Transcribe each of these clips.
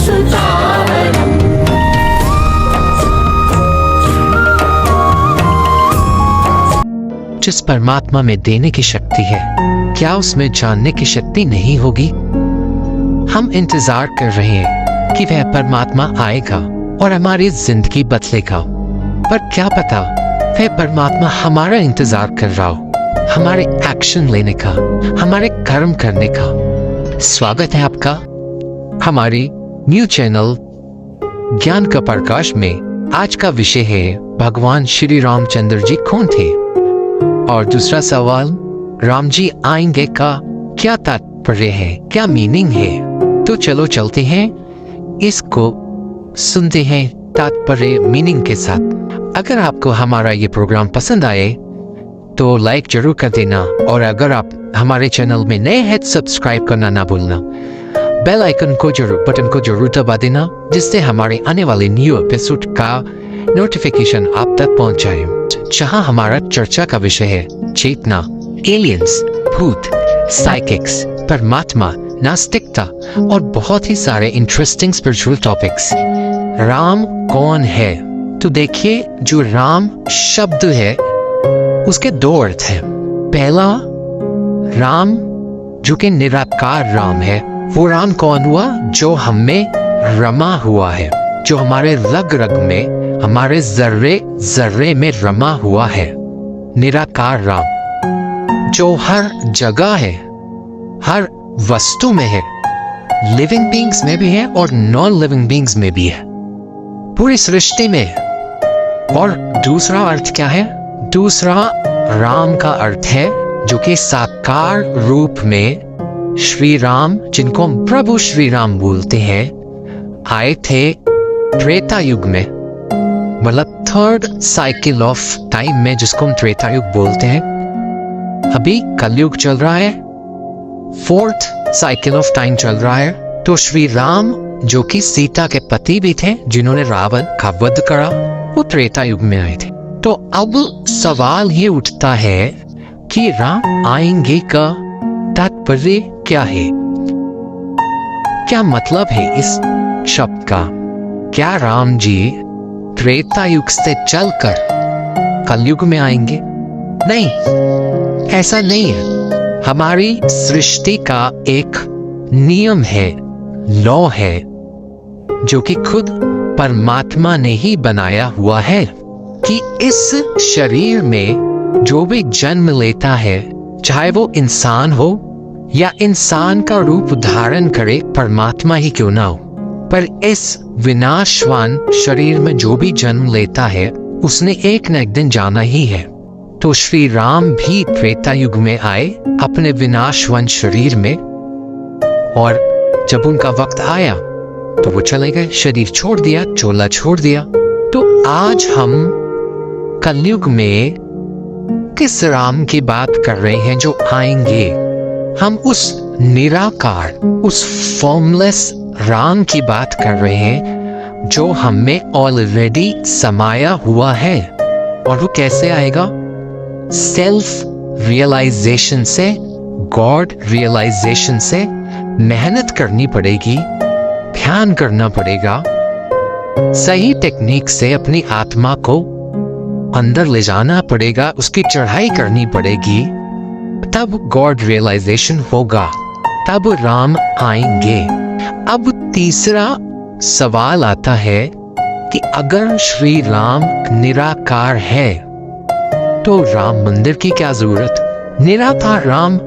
सुचावरम्। जिस परमात्मा में देने की शक्ति है, क्या उसमें जानने की शक्ति नहीं होगी? हम इंतजार कर रहे हैं कि वह परमात्मा आएगा और हमारी जिंदगी बदलेगा, पर क्या पता वह परमात्मा हमारा इंतजार कर रहा हो, हमारे एक्शन लेने का, हमारे कर्म करने का। स्वागत है आपका हमारी न्यू चैनल ज्ञान का प्रकाश में। आज का विषय है भगवान श्री रामचंद्र जी कौन थे, और दूसरा सवाल, राम जी आएंगे का क्या तात्पर्य है, क्या मीनिंग है। तो चलो चलते हैं, इसको सुनते हैं तात्पर्य मीनिंग के साथ। अगर आपको हमारा ये प्रोग्राम पसंद आए तो लाइक जरूर कर देना, और अगर आप हमारे चैनल में नए हैं तो सब्सक्राइब करना ना भूलना। बेल आइकन को बटन को जरूर दबा देना, जिससे हमारे आने वाले न्यू एपिसोड का नोटिफिकेशन आप तक पहुंच जाए। जहां हमारा चर्चा का विषय है चेतना, एलियंस, भूत, साइकिक्स, परमात्मा, नास्तिकता और बहुत ही सारे इंटरेस्टिंग स्पिरिचुअल टॉपिक्स। राम कौन है? तो देखिए, जो राम शब्द है उसके दो अर्थ हैं। पहला, राम जो कि निराकार राम है, वो राम कौन हुआ? जो हमें रमा हुआ है, जो हमारे रग रग में, हमारे जर्रे जर्रे में रमा हुआ है। निराकार राम जो हर जगह है, हर वस्तु में है, लिविंग बीइंग्स में भी है और नॉन लिविंग बीइंग्स में भी है, पूरी सृष्टि में है। और दूसरा अर्थ क्या है? दूसरा राम का अर्थ है जो कि साकार रूप में श्री राम, जिनको हम प्रभु श्री राम बोलते हैं, आए थे त्रेता युग में, मतलब थर्ड साइकिल ऑफ टाइम में, जिसको हम त्रेता युग बोलते हैं। अभी कलयुग चल रहा है, फोर्थ साइकिल ऑफ टाइम चल रहा है। तो श्री राम जो कि सीता के पति भी थे, जिन्होंने रावण का वध करा, वो त्रेता युग में आए थे। तो अब सवाल ये उठता है कि राम आएंगे का तात्पर्य क्या है? क्या मतलब है इस शब्द का? क्या राम जी त्रेता युग से चलकर कलयुग में आएंगे? नहीं, ऐसा नहीं है। हमारी सृष्टि का एक नियम है, लॉ है, जो कि खुद परमात्मा ने ही बनाया हुआ है कि इस शरीर में जो भी जन्म लेता है, चाहे वो इंसान हो या इंसान का रूप धारण करे परमात्मा ही क्यों ना हो, पर इस विनाशवान शरीर में जो भी जन्म लेता है उसने एक न एक दिन जाना ही है। तो श्री राम भी त्रेता युग में आए अपने विनाशवान शरीर में, और जब उनका वक्त आया तो वो चले गए, शरीर छोड़ दिया, चोला छोड़ दिया। तो आज हम कलयुग में किस राम की बात कर रहे हैं जो आएंगे? हम उस निराकार, उस फॉर्मलेस राम की बात कर रहे हैं जो हमें ऑलरेडी समाया हुआ है। और वो कैसे आएगा? सेल्फ रियलाइजेशन से, गॉड रियलाइजेशन से। मेहनत करनी पड़ेगी, ध्यान करना पड़ेगा, सही टेक्निक से अपनी आत्मा को अंदर ले जाना पड़ेगा, उसकी चढ़ाई करनी पड़ेगी, तब गॉड रियलाइजेशन होगा, तब राम आएंगे। अब तीसरा सवाल आता है कि अगर श्री राम निराकार है तो राम मंदिर की क्या जरूरत? निराकार राम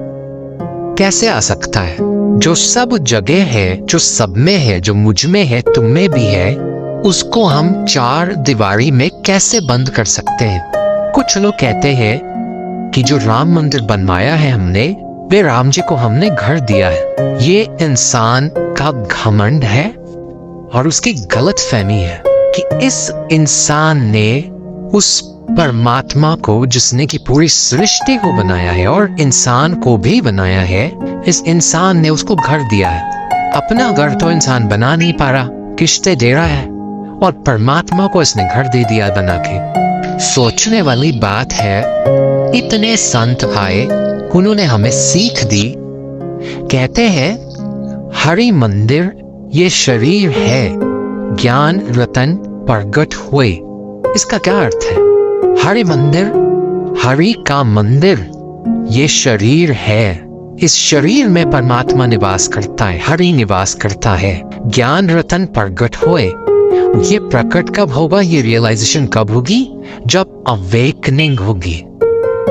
कैसे आ सकता है? जो सब जगह है, जो सब में है, जो मुझ में है, तुम में भी है, उसको हम चार दीवारी में कैसे बंद कर सकते हैं? कुछ लोग कहते हैं कि जो राम मंदिर बनवाया है हमने, वे राम जी को हमने घर दिया है। ये इंसान का घमंड है और उसकी गलत फहमी है कि इस इंसान ने उस परमात्मा को, जिसने की पूरी सृष्टि को बनाया है और इंसान को भी बनाया है, इस इंसान ने उसको घर दिया है। अपना घर तो इंसान बना नहीं पा रहा, किस्तें दे रहा है, और परमात्मा को इसने घर दे दिया बना के। सोचने वाली बात है। इतने संत आए, उन्होंने हमें सीख दी। कहते हैं हरि मंदिर ये शरीर है, ज्ञान रतन प्रगट हुए। इसका क्या अर्थ है? हरि मंदिर, हरि का मंदिर, ये शरीर है। इस शरीर में परमात्मा निवास करता है, हरि निवास करता है। ज्ञान रतन प्रगट हुए। ये प्रकट कब होगा, ये रियलाइजेशन कब होगी? जब अवेकनिंग होगी,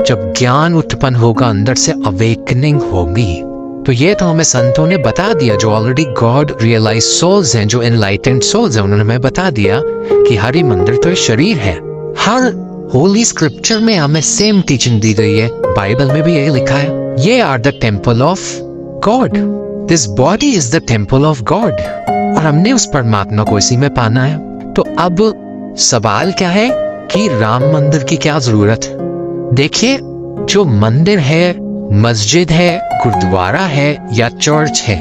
जब ज्ञान उत्पन्न होगा, अंदर से अवेकनिंग होगी। तो ये तो हमें संतों ने बता दिया, जो ऑलरेडी गॉड रियलाइज सोल्स हैं, जो एनलाइटेंड सोल्स हैं, उन्होंने हमें बता दिया कि हरि मंदिर तो शरीर है। हर होली स्क्रिप्चर में हमें सेम टीचिंग दी गई है। बाइबल में भी यही लिखा है, ye are the temple of God, this body is the temple of God. और हमने उस परमात्मा को इसी में पाना है। तो अब सवाल क्या है कि राम मंदिर की क्या जरूरत? देखिए, जो मंदिर है, मस्जिद है, गुरुद्वारा है या चर्च है,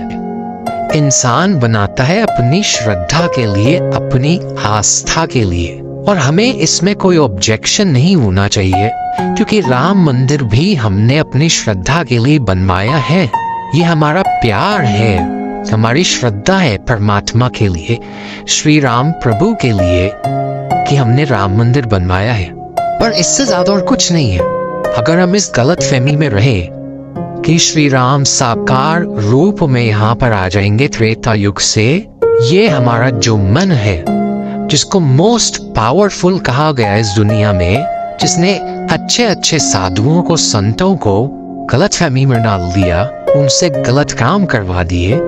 इंसान बनाता है अपनी श्रद्धा के लिए, अपनी आस्था के लिए। और हमें इसमें कोई ऑब्जेक्शन नहीं होना चाहिए, क्योंकि राम मंदिर भी हमने अपनी श्रद्धा के लिए बनवाया है। ये हमारा प्यार है, हमारी श्रद्धा है परमात्मा के लिए, श्री राम प्रभु के लिए, कि हमने राम मंदिर बनवाया है। पर इससे ज्यादा और कुछ नहीं है। अगर हम इस गलत फहमी में रहे कि श्री राम साकार रूप में यहाँ पर आ जाएंगे त्रेता युग से, ये हमारा जो मन है, जिसको मोस्ट पावरफुल कहा गया इस दुनिया में, जिसने अच्छे अच्छे साधुओं को, संतों को गलत फहमी में डाल दिया, उनसे गलत काम करवा दिए,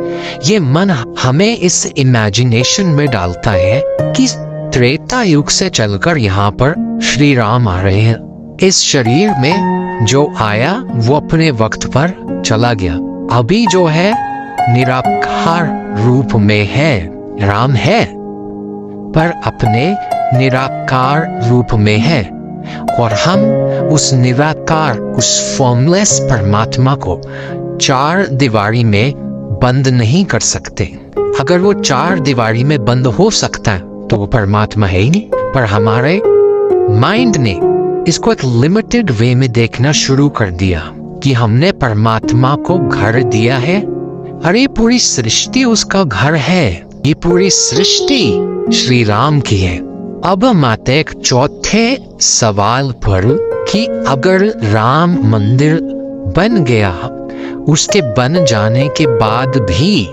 ये मन हमें इस इमेजिनेशन में डालता है कि त्रेता युग से चलकर यहाँ पर श्री राम आ रहे हैं। इस शरीर में जो आया वो अपने वक्त पर चला गया। अभी जो है निराकार रूप में है, राम है, पर अपने निराकार रूप में है। और हम उस निराकार, उस फॉर्मलेस परमात्मा को चार दीवारी में बंद नहीं कर सकते। अगर वो चार दीवारी में बंद हो सकता है तो वो परमात्मा है ही नहीं। पर हमारे माइंड ने इसको एक लिमिटेड वे में देखना शुरू कर दिया कि हमने परमात्मा को घर दिया है। अरे पूरी सृष्टि उसका घर है, ये पूरी सृष्टि श्री राम की है। अब हम आते हैं एक चौथे सवाल पर कि अगर राम मंदिर बन गया, उसके बन जाने के बाद भी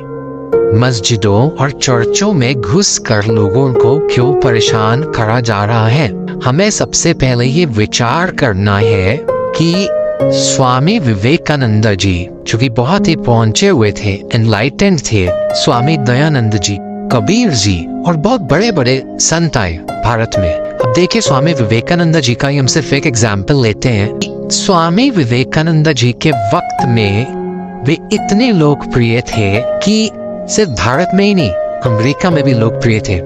मस्जिदों और चर्चों में घुसकर लोगों को क्यों परेशान करा जा रहा है? हमें सबसे पहले ये विचार करना है कि स्वामी विवेकानंद जी, जो कि बहुत ही पहुंचे हुए थे, एनलाइटेंड थे, स्वामी दयानंद जी, कबीर जी और बहुत बड़े बड़े संत आए भारत में। अब देखिए, स्वामी विवेकानंद जी का ही हम सिर्फ एक एग्जाम्पल लेते हैं। स्वामी विवेकानंद जी के वक्त में वे इतने लोकप्रिय थे कि सिर्फ भारत में ही नहीं, अमेरिका में भी लोकप्रिय थे।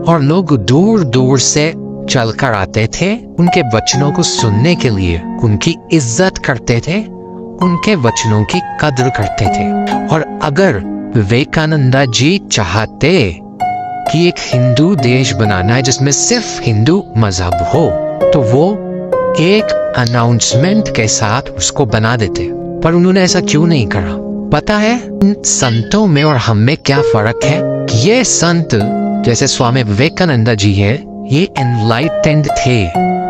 और लोग दूर दूर से चलकर आते थे उनके वचनों को सुनने के लिए, उनकी इज्जत करते थे, उनके वचनों की कद्र करते थे। और अगर विवेकानंद जी चाहते कि एक हिंदू देश बनाना है जिसमें सिर्फ हिंदू मजहब हो, तो वो एक अनाउंसमेंट के साथ उसको बना देते। पर उन्होंने ऐसा क्यों नहीं करा? पता है इन संतों में और हम में क्या फर्क है? ये संत जैसे स्वामी विवेकानंद जी है, ये एनलाइटेंड थे।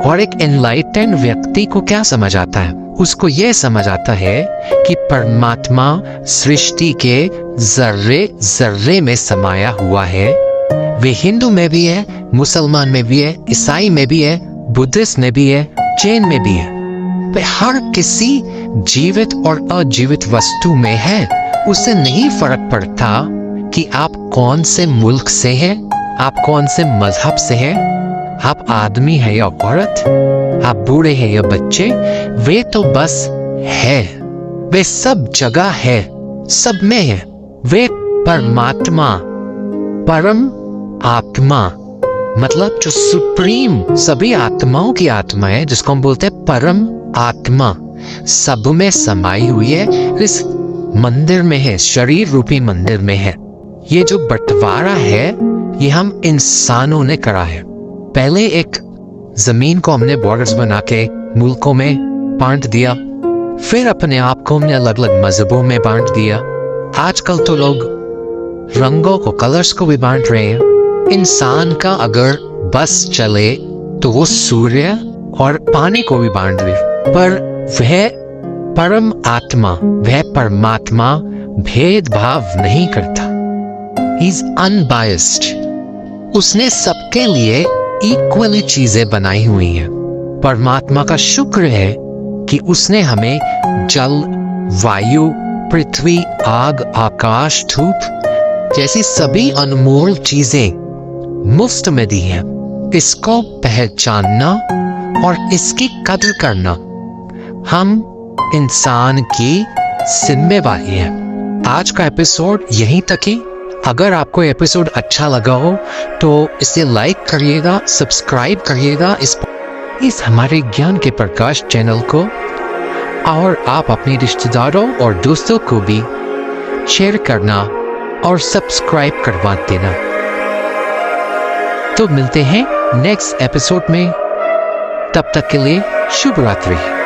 और एक एनलाइटेंड व्यक्ति को क्या समझ आता है? उसको ये समझ आता है कि परमात्मा सृष्टि के जर्रे जर्रे में समाया हुआ है। वे हिंदू में भी है, मुसलमान में भी है, ईसाई में भी है, बुद्धिस्ट में भी है, जैन में भी है। वे हर किसी जीवित और अजीवित वस्तु में है। उससे नहीं फर्क पड़ता कि आप कौन से मुल्क से हैं, आप कौन से मजहब से हैं, आप आदमी है या औरत, आप बूढ़े हैं या बच्चे, वे तो बस है। वे सब जगह है, सब में है। वे परमात्मा, परम आत्मा, मतलब जो सुप्रीम सभी आत्माओं की आत्मा है, जिसको हम बोलते हैं परम आत्मा, सब में समाई हुई है। इस मंदिर में है, शरीर रूपी मंदिर में है। ये जो बंटवारा है, ये हम इंसानों ने करा है। पहले एक जमीन को हमने बॉर्डर्स बना के मुल्कों में बांट दिया, फिर अपने आप को हमने अलग अलग मजहबों में बांट दिया। आजकल तो लोग रंगों को, कलर्स को भी बांट रहे हैं। इंसान का अगर बस चले तो वो सूर्य और पानी को भी बांट दे, पर वह परम आत्मा, वह परमात्मा भेदभाव नहीं करता। He is unbiased. उसने सबके लिए इक्वली चीजें बनाई हुई हैं। परमात्मा का शुक्र है कि उसने हमें जल, वायु, पृथ्वी, आग, आकाश, धूप जैसी सभी अनमोल चीजें मुफ्त में दी हैं। इसको पहचानना और इसकी कदर करना हम इंसान की जिम्मेवारी है। आज का एपिसोड यहीं तक ही। अगर आपको एपिसोड अच्छा लगा हो तो इसे लाइक करिएगा, सब्सक्राइब करिएगा इस हमारे ज्ञान के प्रकाश चैनल को, और आप अपने रिश्तेदारों और दोस्तों को भी शेयर करना और सब्सक्राइब करवा देना। तो मिलते हैं नेक्स्ट एपिसोड में, तब तक के लिए शुभ रात्रि।